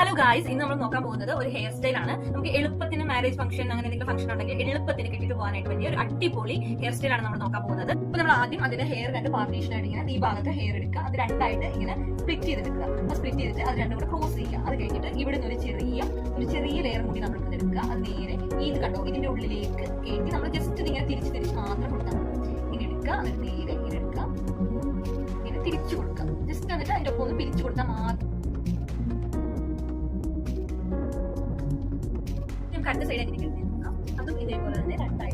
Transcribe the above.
Hello guys, ഇന്ന് നമ്മൾ നോക്കാൻ പോകുന്നത് ഒരു ഹെയർ സ്റ്റൈൽ ആണ്. നമുക്ക് എളുപ്പത്തിന് മാരേജ് ഫംഗ്ഷൻ അങ്ങനെ എന്തെങ്കിലും ഫംഗ്ഷൻ ഉണ്ടെങ്കിൽ എളുപ്പത്തിന് കിട്ടിയിട്ട് പോകാനായിട്ട് പറ്റിയ ഒരു അടിപൊളി ഹെയർ സ്റ്റൈൽ ആണ് നമ്മൾ നോക്കാൻ പോകുന്നത്. അപ്പൊ നമ്മൾ ആദ്യം അതിന്റെ ഹെയർ രണ്ട് പാർട്ടീഷൻ ആയിട്ട് ഇങ്ങനെ ഈ ഭാഗത്ത് ഹെയർ എടുക്കുക, അത് രണ്ടായിട്ട് ഇങ്ങനെ സ്പ്ലിറ്റ് ചെയ്തെടുക്കുക. അപ്പൊ സ്പ്ലിറ്റ് ചെയ്തിട്ട് അത് രണ്ടും കൂടെ ക്രോസ് ചെയ്യുക. അത് കഴിഞ്ഞിട്ട് ഇവിടുന്ന് ഒരു ചെറിയ ലെയർ കൂടി നമ്മൾ എടുക്കുക. അത് നേരെ ഇത് കണ്ടോ, ഇതിന്റെ ഉള്ളിലേക്ക് കയറ്റി നമ്മൾ ജസ്റ്റ് ഇങ്ങനെ തിരിച്ച് മാത്രം കൊടുത്താൽ മതി. ഇങ്ങനെ എടുക്കുക, എന്നിട്ട് നേരെ ഇങ്ങനെ എടുക്കുക, ഇങ്ങനെ തിരിച്ചു കൊടുക്കുക. ജസ്റ്റ് എന്നിട്ട് അതിന്റെ ഒപ്പം ഒന്ന് പിരിച്ചു കൊടുത്താൽ മാത്രം. കറക്റ്റ് സൈഡ് എങ്ങനെ നോക്കാം. അതും ഇതേപോലെ തന്നെ രണ്ടായിട്ട്